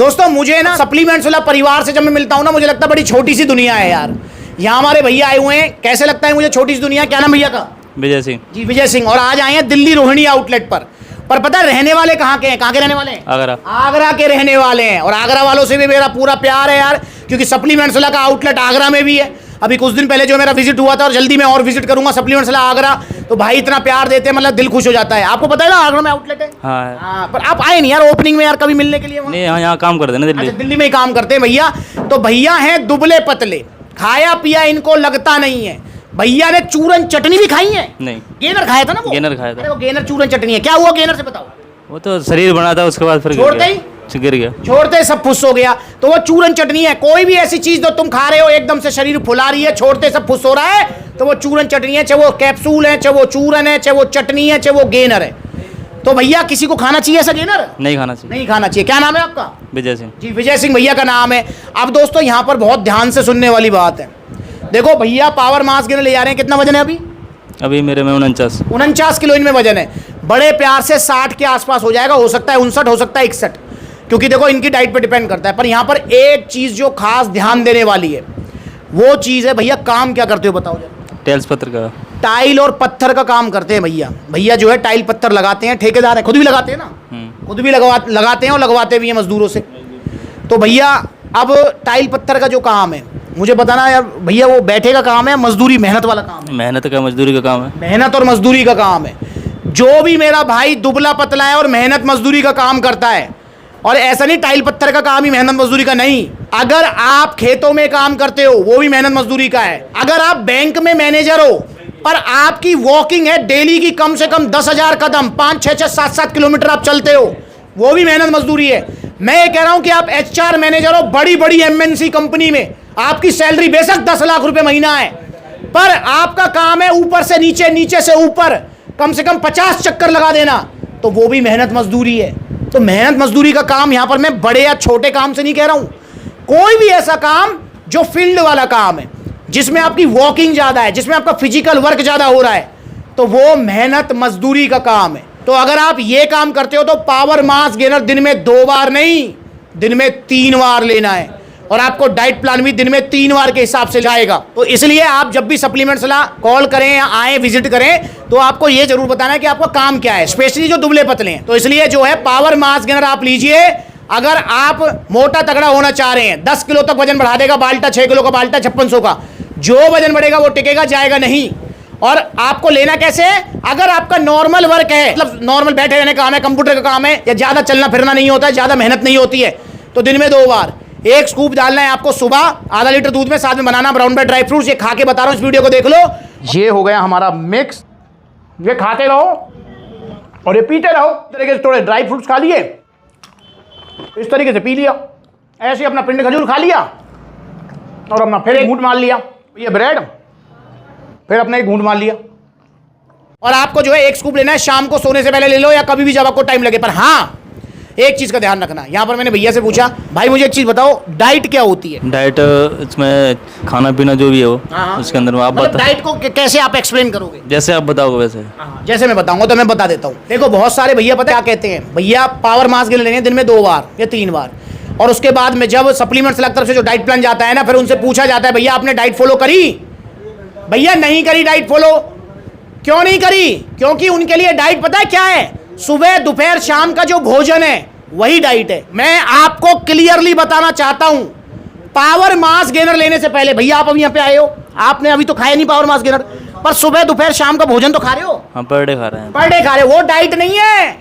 दोस्तों मुझे ना सप्लीमेंट्स वाला परिवार से जब मैं मिलता हूँ ना, मुझे लगता है बड़ी छोटी सी दुनिया है यार। यहाँ हमारे भैया आए हुए हैं, कैसे लगता है मुझे छोटी सी दुनिया। क्या नाम भैया का? विजय सिंह जी, विजय सिंह। और आज आए हैं दिल्ली रोहिणी आउटलेट पर पता है रहने वाले कहाँ के हैं? कहाँ के रहने वाले हैं? आगरा। आगरा के रहने वाले हैं। और आगरा वालों से भी मेरा पूरा प्यार है यार, क्योंकि सप्लीमेंट्स वाला का आउटलेट आगरा में भी है। अभी कुछ दिन पहले जो मेरा विजिट हुआ था, और जल्दी मैं और विजिट करूंगा सप्लीमेंट्स वाला आगरा। तो भाई इतना प्यार देते हैं, मतलब दिल खुश हो जाता है। आपको पता है ना आगरा में आउटलेट है? हाँ, पर आप आए नहीं यार ओपनिंग में यार कभी मिलने के लिए? नहीं, यहाँ काम करते हैं ना दिल्ली। अच्छा, दिल्ली में ही काम करते हैं भैया। तो भैया हैं दुबले पतले, खाया पिया इनको लगता नहीं है। भैया ने चूरन चटनी भी खाई है? नहीं। गेनर खाया था ना वो? गेनर खाया था। अरे वो गेनर चूरन चटनी है। क्या हुआ गेनर से बताओ? वो तो शरीर बना था, उसके बाद फिर छोड़ते ही गिर गया। छोड़ते सब फुस हो गया। तो वो चूरन चटनी है। कोई भी ऐसी चीज जो तुम खा रहे हो एकदम से शरीर फुला रही है, छोड़ते सब फुस हो रहा है, तो वो चूरन चटनी है। चाहे वो कैप्सूल है, चाहे वो चूरन है, चाहे वो चटनी है, चाहे वो गेनर है। तो भैया किसी को खाना चाहिए ऐसा गेनर? नहीं खाना चाहिए। नहीं खाना चाहिए। क्या नाम है आपका? विजय सिंह जी, विजय सिंह भैया का नाम है। अब दोस्तों यहाँ पर बहुत ध्यान से सुनने वाली बात है। देखो भैया पावर मास गेनर ले जा रहे हैं। कितना वजन है अभी? अभी मेरे में 49 किलो इनमें वजन है। बड़े प्यार से 60 के आसपास हो जाएगा। हो सकता है 59, हो सकता है 61, क्योंकि देखो इनकी डाइट पे डिपेंड करता है। पर यहाँ पर एक चीज जो खास ध्यान देने वाली है वो चीज है, भैया काम क्या करते हो बताओ जरा? टाइल्स पत्थर का। टाइल और पत्थर का काम करते हैं भैया। भैया जो है टाइल पत्थर लगाते हैं, ठेकेदार है, खुद भी लगाते हैं ना, खुद भी लगाते हैं और लगवाते भी हैं मजदूरों से। तो भैया अब टाइल पत्थर का जो काम है, मुझे बताना यार भैया, वो बैठे का काम है, मजदूरी मेहनत वाला काम है? मेहनत का मजदूरी का काम है। मेहनत और मजदूरी का काम है। जो भी मेरा भाई दुबला पतला है और मेहनत मजदूरी का काम करता है, और ऐसा नहीं टाइल पत्थर का काम ही मेहनत मजदूरी का नहीं, अगर आप खेतों में काम करते हो वो भी मेहनत मजदूरी का है। अगर आप बैंक में मैनेजर हो पर आपकी वॉकिंग है डेली की कम से कम 10,000 कदम, 5, 6, 7 किलोमीटर आप चलते हो, वो भी मेहनत मजदूरी है। मैं ये कह रहा हूं कि आप HR मैनेजर हो बड़ी बड़ी MNC कंपनी में, आपकी सैलरी बेशक 10 लाख रुपए महीना है, पर आपका काम है ऊपर से नीचे, नीचे से ऊपर कम से कम 50 चक्कर लगा देना, तो वो भी मेहनत मजदूरी है। तो मेहनत मजदूरी का काम यहां पर मैं बड़े या छोटे काम से नहीं कह रहा हूं, कोई भी ऐसा काम जो फील्ड वाला काम है, जिसमें आपकी वॉकिंग ज्यादा है, जिसमें आपका फिजिकल वर्क ज्यादा हो रहा है, तो वो मेहनत मजदूरी का काम है। तो अगर आप ये काम करते हो तो पावर मास गेनर दिन में 2 बार नहीं, दिन में 3 बार लेना है, और आपको डाइट प्लान भी दिन में 3 बार के हिसाब से जाएगा। तो इसलिए आप जब भी सप्लीमेंट्स ला कॉल करें या आए विजिट करें, तो आपको ये जरूर बताना है कि आपका काम क्या है, स्पेशली जो दुबले पतले हैं। तो इसलिए जो है पावर मास गेनर आप लीजिए। अगर आप मोटा तगड़ा होना चाह रहे हैं, 10 किलो तक वजन बढ़ा देगा बाल्टा, 6 किलो का बाल्टा, 5600 का, जो वजन बढ़ेगा वो टिकेगा, जाएगा नहीं। और आपको लेना कैसे है? अगर आपका नॉर्मल वर्क है, मतलब नॉर्मल बैठे रहने का काम है, कंप्यूटर का काम है, या ज्यादा चलना फिरना नहीं होता है, ज्यादा मेहनत नहीं होती है, तो दिन में 2 बार 1 स्कूप डालना है आपको सुबह, आधा लीटर दूध में, साथ में बनाना ब्राउन ब्रेड ड्राई फ्रूट्स। ये खा के बता रहा हूं, इस वीडियो को देख लो। ये हो गया हमारा मिक्स, ये खाते रहो और ये पीते रहो। इस तरीके से थोड़े ड्राई फ्रूट्स खा लिए, इस तरीके से पी लिया, ऐसे अपना पिंड खजूर खा लिया, और अपना फिर एक घूंट मार लिया ये ब्रेड, फिर अपना एक घूंट मार लिया। और आपको जो है 1 स्कूप लेना है, शाम को सोने से पहले ले लो या कभी भी जब आपको टाइम लगे। पर हाँ, एक चीज का ध्यान रखना, यहां पर मैंने भैया से पूछा, भाई मुझे एक चीज बताओ, डाइट क्या होती है? डाइट इसमें खाना पीना जो भी है वो, उसके अंदर में आप मतलब डाइट को कैसे आप एक्सप्लेन करोगे? जैसे आप बताओगे वैसे। जैसे मैं बताऊंगा तो मैं बता देता हूँ। देखो बहुत सारे भैया पता क्या कहते हैं, भैया पावर मास गेनर लेने दिन में 2 बार या 3 बार, और उसके बाद में जब सप्लीमेंट्स तरफ से जो डाइट प्लान जाता है ना, फिर उनसे पूछा जाता है भैया आपने डाइट फॉलो करी? भैया नहीं करी डाइट फॉलो। क्यों नहीं करी? क्योंकि उनके लिए डाइट पता है क्या है? सुबह दोपहर शाम का जो भोजन है वही डाइट है। मैं आपको क्लियरली बताना चाहता हूं, पावर मास गेनर लेने से पहले, भैया आप अभी यहाँ पे आए हो, आपने अभी तो खाया नहीं पावर मास गेनर, पर सुबह दोपहर शाम का भोजन तो खा रहे हो? हाँ, पर डे खा रहे हैं। पर डे खा रहे हो, वो डाइट नहीं है।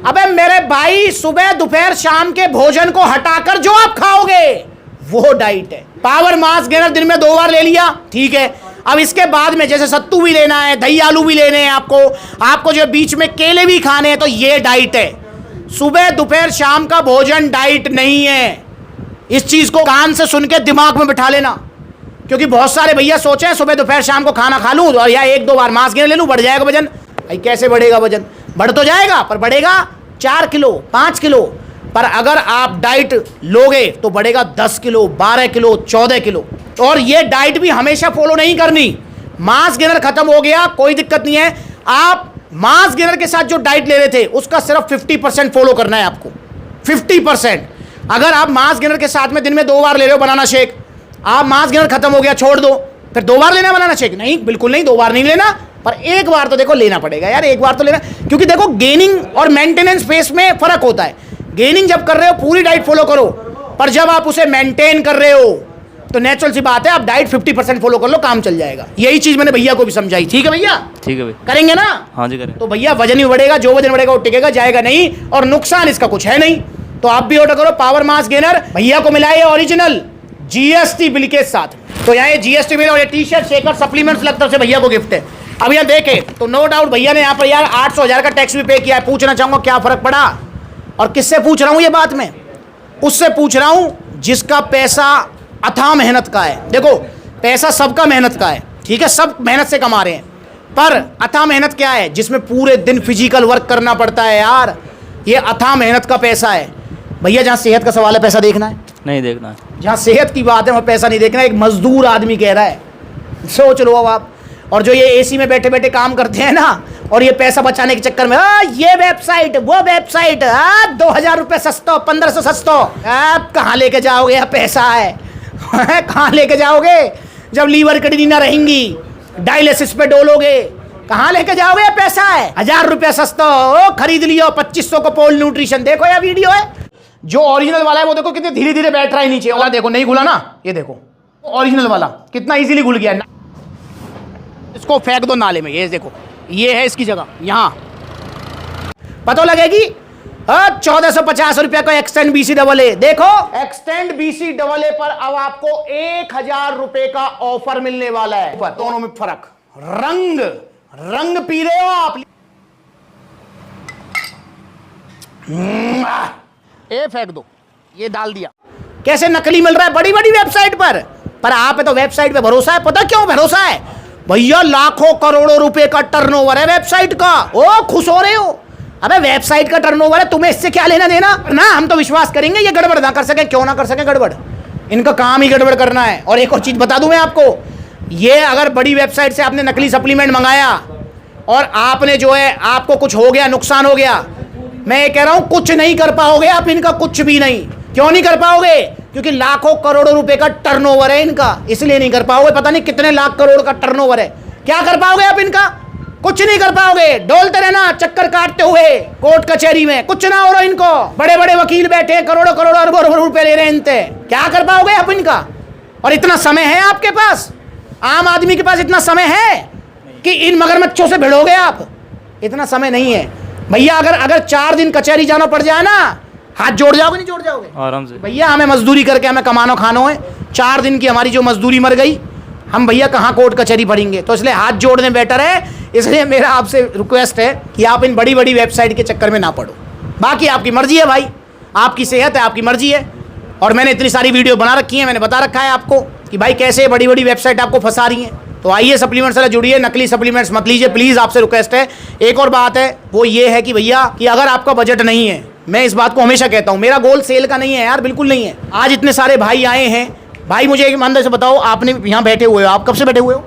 अबे मेरे भाई, सुबह दोपहर शाम के भोजन को हटाकर जो आप खाओगे वो डाइट है। पावर मास गेनर दिन में 2 बार ले लिया, ठीक है। अब इसके बाद में जैसे सत्तू भी लेना है, दही आलू भी लेने हैं आपको जो बीच में केले भी खाने हैं, तो ये डाइट है। सुबह दोपहर शाम का भोजन डाइट नहीं है। इस चीज को कान से सुन के दिमाग में बिठा लेना, क्योंकि बहुत सारे भैया सोचे सुबह दोपहर शाम को खाना खा लूं और या 1-2 बार मांस गेनर ले लूं, बढ़ जाएगा वजन। भाई कैसे बढ़ेगा वजन? बढ़ तो जाएगा, पर बढ़ेगा 4 किलो 5 किलो। पर अगर आप डाइट लोगे तो बढ़ेगा 10 किलो 12 किलो 14 किलो। और ये डाइट भी हमेशा फॉलो नहीं करनी। मांस गेनर खत्म हो गया, कोई दिक्कत नहीं है, आप मांस गेनर के साथ जो डाइट ले रहे थे उसका सिर्फ 50% फॉलो करना है आपको, 50%। अगर आप मास गेनर के साथ में दिन में 2 बार ले रहे हो बनाना शेक, आप मास गेनर खत्म हो गया छोड़ दो, फिर 2 बार लेना बनाना शेक? नहीं, बिल्कुल नहीं, 2 बार नहीं लेना, पर 1 बार तो देखो लेना पड़ेगा यार, 1 बार तो लेना। क्योंकि देखो गेनिंग और मेंटेनेंस फेस में फर्क होता है। गेनिंग जब कर रहे हो पूरी डाइट फॉलो करो, पर जब आप उसे मेंटेन कर रहे हो तो नेचुरल सी बात है आप डाइट 50% फॉलो कर लो, काम चल जाएगा। यही चीज मैंने भैया को भी समझाई। ठीक है भैया? ठीक है भाई। करेंगे ना? हाँ जी करें। तो भैया वजन ही बढ़ेगा, जो वजन बढ़ेगा वो टिकेगा, जाएगा नहीं, और नुकसान इसका कुछ है नहीं। तो आप भी ऑर्डर करो पावर मास गेनर। भैया को मिला है ओरिजिनल जीएसटी बिल के साथ। तो यहाँ ये जीएसटी बिल और ये टी शर्ट शेकर सप्लीमेंट्स लगता से भैया को गिफ्ट है। अब यहाँ देखे तो नो डाउट भैया ने यहाँ पर यार 800,000 का टैक्स भी पे किया है। पूछना चाहूंगा क्या फर्क पड़ा, और किससे पूछ रहा हूँ ये बात मैं? उससे पूछ रहा हूँ जिसका पैसा अथाह मेहनत का है। देखो पैसा सबका मेहनत का है, ठीक है, सब मेहनत से कमा रहे हैं, पर अथाह मेहनत क्या है? जिसमें पूरे दिन फिजिकल वर्क करना पड़ता है यार, ये अथाह मेहनत का पैसा है भैया। जहाँ सेहत का सवाल है पैसा देखना है? नहीं देखना है। जहाँ सेहत की बात है वहाँ पैसा नहीं देखना है। एक मजदूर आदमी कह रहा है, सोच लो अब आप। और जो ये एसी में बैठे बैठे काम करते हैं ना, और ये पैसा बचाने के चक्कर में ये वेबसाइट वो वेबसाइट, 2,000 रुपये सस्ता, 1,500 सस्ता, आप कहाँ लेके जाओगे? यहाँ पैसा है कहाँ लेके जाओगे? जब लीवर किडनी ना रहेंगी, डायलिसिस पे डोलोगे, कहाँ लेके जाओगे? ये पैसा है 1,000 रुपया सस्ता, ओ खरीद लियो 2500 को पोल न्यूट्रिशन। देखो ये वीडियो है, जो ओरिजिनल वाला है वो देखो कितने धीरे धीरे बैठ रहा है नीचे वाला, देखो नहीं घुला ना, ये देखो ओरिजिनल वाला कितना इजीली घुल गया। इसको फेंक दो नाले में, ये देखो ये है इसकी जगह, यहाँ पता लगेगी। 1450 रुपया का एक्सटेंड बीसी डबल ए। देखो एक्सटेंड बीसी डबल ए पर अब आपको 1,000 रुपए का ऑफर मिलने वाला है। दोनों में फर्क, रंग पी रहे हो आप। ये फेंक दो, ये डाल दिया। कैसे नकली मिल रहा है बड़ी बड़ी वेबसाइट पर आप तो वेबसाइट पे भरोसा है। पता क्यों भरोसा है भैया? लाखों करोड़ों रुपए का टर्नओवर है वेबसाइट का। ओ खुश हो रहे हो? अबे वेबसाइट का टर्नओवर है, तुम्हें इससे क्या लेना देना ना। हम तो विश्वास करेंगे ये गड़बड़ ना कर सके। क्यों ना कर सके गड़बड़? इनका काम ही गड़बड़ करना है। और एक और चीज बता दूं मैं आपको, ये अगर बड़ी वेबसाइट से आपने नकली सप्लीमेंट मंगाया और आपने जो है आपको कुछ हो गया, नुकसान हो गया, मैं ये कह रहा हूं कुछ नहीं कर पाओगे आप इनका, कुछ भी नहीं। क्यों नहीं कर पाओगे? क्योंकि लाखों करोड़ों रुपए का टर्नओवर है इनका, इसलिए नहीं कर पाओगे। पता नहीं कितने लाख करोड़ का टर्नओवर है, क्या कर पाओगे आप इनका? कुछ नहीं कर पाओगे। डोलते रहना चक्कर काटते हुए कोर्ट कचहरी में, कुछ ना हो रहा इनको। बड़े बड़े वकील बैठे हैं, करोड़ों करोड़ों अरबों रुपए ले रहे हैं इनसे, क्या कर पाओगे आप इनका? और इतना समय है आपके पास? आम आदमी के पास इतना समय है कि इन मगरमच्छों से भिड़ोगे आप? इतना समय नहीं है भैया। अगर 4 दिन कचहरी जाना पड़ जाए ना, हाथ जोड़ जाओगे? नहीं जोड़ जाओगे? आराम से भैया हमें मजदूरी करके हमें कमानो खानो है। 4 दिन की हमारी जो मजदूरी मर गई, हम भैया कहाँ कोर्ट कचहरी पढ़ेंगे? तो इसलिए हाथ जोड़ने बेटर है। इसलिए मेरा आपसे रिक्वेस्ट है कि आप इन बड़ी बड़ी वेबसाइट के चक्कर में ना पड़ो। बाकी आपकी मर्जी है भाई, आपकी सेहत है, आपकी मर्जी है। और मैंने इतनी सारी वीडियो बना रखी है, मैंने बता रखा है आपको कि भाई कैसे बड़ी बड़ी वेबसाइट आपको फंसा रही हैं। तो आइए सप्लीमेंट्स से जुड़िए, नकली सप्लीमेंट्स मत लीजिए प्लीज़, आपसे रिक्वेस्ट है। एक और बात है वो ये है कि भैया कि अगर आपका बजट नहीं है, मैं इस बात को हमेशा कहता हूँ, मेरा गोल सेल का नहीं है यार, बिल्कुल नहीं है। आज इतने सारे भाई आए हैं, भाई मुझे एक ईमानदारी से बताओ, आपने यहाँ बैठे हुए हो, आप कब से बैठे हुए हो?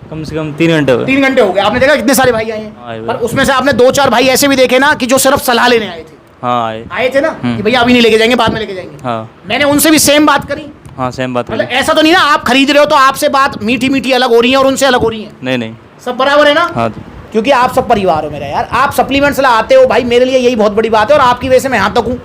कम से कम 3 घंटे हो गए। 3 घंटे हो गए। आपने देखा कितने सारे भाई आए हैं, पर उसमें से आपने 2-4 भाई ऐसे भी देखे ना कि जो सिर्फ सलाह लेने आए थे। हाँ आए थे ना कि भैया अभी नहीं लेके जाएंगे, बाद में लेके जाएंगे। हाँ मैंने उनसे भी सेम बात करी। हाँ सेम बात मतलब ऐसा तो नहीं ना आप खरीद रहे हो तो आपसे बात मीठी मीठी अलग हो रही है और उनसे अलग हो रही है? नहीं सब बराबर है ना? हाँ क्योंकि आप सब परिवार हो मेरा यार। आप सप्लीमेंट्स ला आते हो भाई, मेरे लिए यही बहुत बड़ी बात है। और आपकी वजह से मैं यहाँ तक हूँ।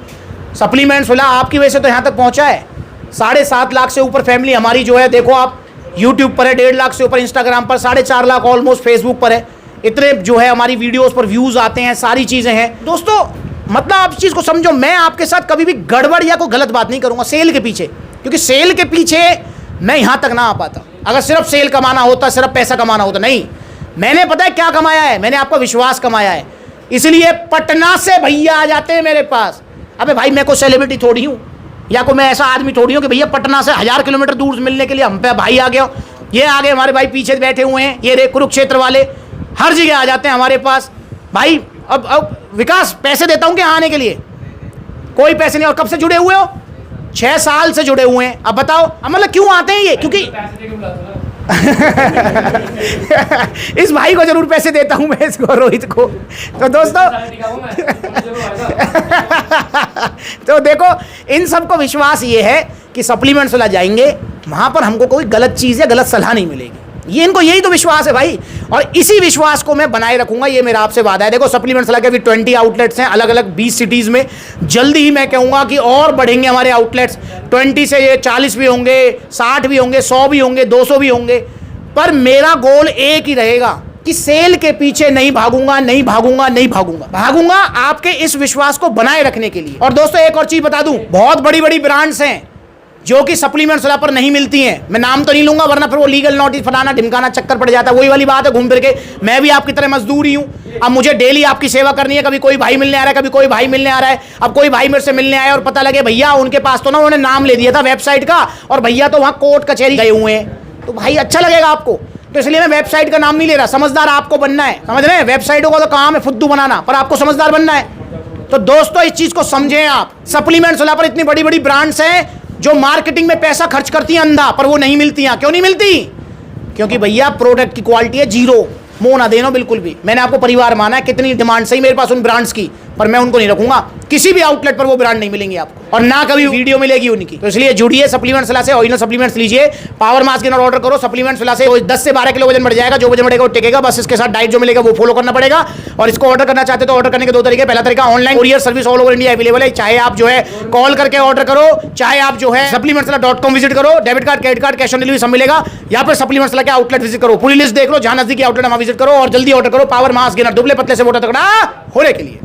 सप्लीमेंट्स ला आपकी वजह से तो यहाँ तक पहुँचा है। 7.5 लाख से ऊपर फैमिली हमारी जो है, देखो आप यूट्यूब पर है, 1.5 लाख से ऊपर इंस्टाग्राम पर, 4.5 लाख ऑलमोस्ट फेसबुक पर है। इतने जो है हमारी वीडियोस पर व्यूज़ आते हैं, सारी चीज़ें हैं दोस्तों। मतलब आप इस चीज़ को समझो, मैं आपके साथ कभी भी गड़बड़ या कोई गलत बात नहीं करूँगा सेल के पीछे, क्योंकि सेल के पीछे मैं यहाँ तक ना आ पाता। अगर सिर्फ सेल कमाना होता, सिर्फ पैसा कमाना होता, नहीं। मैंने पता है क्या कमाया है? मैंने आपका विश्वास कमाया है। इसलिए पटना से भैया आ जाते हैं मेरे पास। अबे भाई मैं कोई सेलिब्रिटी थोड़ी हूँ, या कोई मैं ऐसा आदमी थोड़ी हूँ कि भैया पटना से 1000 किलोमीटर दूर मिलने के लिए हम पे भाई आ गया। ये आगे हमारे भाई पीछे बैठे हुए हैं, ये रे कुरुक्षेत्र वाले, हर जगह आ जाते हैं हमारे पास भाई। अब विकास पैसे देता हूँ क्या आने के लिए? कोई पैसे नहीं। और कब से जुड़े हुए हो? 6 साल से जुड़े हुए हैं। अब बताओ, अब मतलब क्यों आते हैं ये? क्योंकि इस भाई को जरूर पैसे देता हूं मैं, इसको, रोहित को। तो दोस्तों तो देखो, इन सबको विश्वास ये है कि सप्लीमेंट्स वाला जाएंगे, वहां पर हमको कोई गलत चीज या गलत सलाह नहीं मिलेगी। ये इनको यही तो विश्वास है भाई, और इसी विश्वास को मैं बनाए रखूंगा, ये मेरा आपसे वादा है। देखो सप्लीमेंट्स लगे अभी 20 आउटलेट्स हैं अलग अलग 20 सिटीज में। जल्दी ही मैं कहूंगा कि और बढ़ेंगे हमारे आउटलेट्स, 20 से ये 40 भी होंगे, 60 भी होंगे, 100 भी होंगे, 200 भी होंगे। पर मेरा गोल एक ही रहेगा कि सेल के पीछे नहीं भागूंगा, नहीं भागूंगा, नहीं भागूंगा, भागूंगा आपके इस विश्वास को बनाए रखने के लिए। और दोस्तों एक और चीज बता दूं, बहुत बड़ी बड़ी ब्रांड्स हैं जो कि सप्लीमेंट्स वाला पर नहीं मिलती हैं। मैं नाम तो नहीं लूंगा वरना फिर वो लीगल नोटिस फलाना ढिमकाना चक्कर पड़ जाता है। वही वाली बात है, घूम फिर के मैं भी आपकी तरह मजदूर ही हूं। अब मुझे डेली आपकी सेवा करनी है। कभी कोई भाई मिलने आ रहा है, कभी कोई भाई मिलने आ रहा है। अब कोई भाई मेरे से मिलने आया और पता लगे भैया उनके पास तो ना उन्होंने नाम ले दिया था वेबसाइट का, और भैया तो वहां कोर्ट कचहरी गए हुए हैं, तो भाई अच्छा लगेगा आपको। तो इसलिए मैं वेबसाइट का नाम नहीं ले रहा। समझदार आपको बनना है, समझ रहे हैं? वेबसाइटों का तो काम है फुद्दू बनाना, पर आपको समझदार बनना है। तो दोस्तों इस चीज को समझें आप। सप्लीमेंट्स वाला पर इतनी बड़ी बड़ी ब्रांड्स हैं जो मार्केटिंग में पैसा खर्च करती हैं अंधा, पर वो नहीं मिलती हैं। क्यों नहीं मिलती? क्योंकि भैया प्रोडक्ट की क्वालिटी है जीरो। मुंह ना देना बिल्कुल भी। मैंने आपको परिवार माना है, कितनी डिमांड सही मेरे पास उन ब्रांड्स की, पर मैं उनको नहीं रखूंगा। किसी भी आउटलेट पर वो ब्रांड नहीं मिलेंगे आपको, और ना कभी वीडियो मिलेगी उनकी। तो इसलिए जुड़िए सप्लीमेंट्स वाला से, ऑरिजिनल सप्लीमेंट्स लीजिए, पावर मास्क गेनर ऑर्डर करो सप्लीमेंट्स वाला से। 10 से 12 किलो वजन बढ़ जाएगा, जो वजन बढ़ेगा वो टिकेगा। बस इसके साथ डाइट जो मिलेगा वो फॉलो करना पड़ेगा। और इसको ऑर्डर करना चाहते तो ऑर्डर करने के 2 तरीके। पहला तरीका online courier service all over India available है। चाहे आप जो है कॉल करके ऑर्डर करो, चाहे आप जो है supplementswala.com विजिट करो, debit card, credit card, cash on delivery सब मिलेगा। या फिर सप्लीमेंट्स वाला के आउटलेट विजिट करो, पूरी लिस्ट देख लो, जहां नजदीकी आउटलेट वहां विजिट करो और जल्दी ऑर्डर करो पावर मास्क गेनर दुबले पतले से मोटा तगड़ा होने के लिए।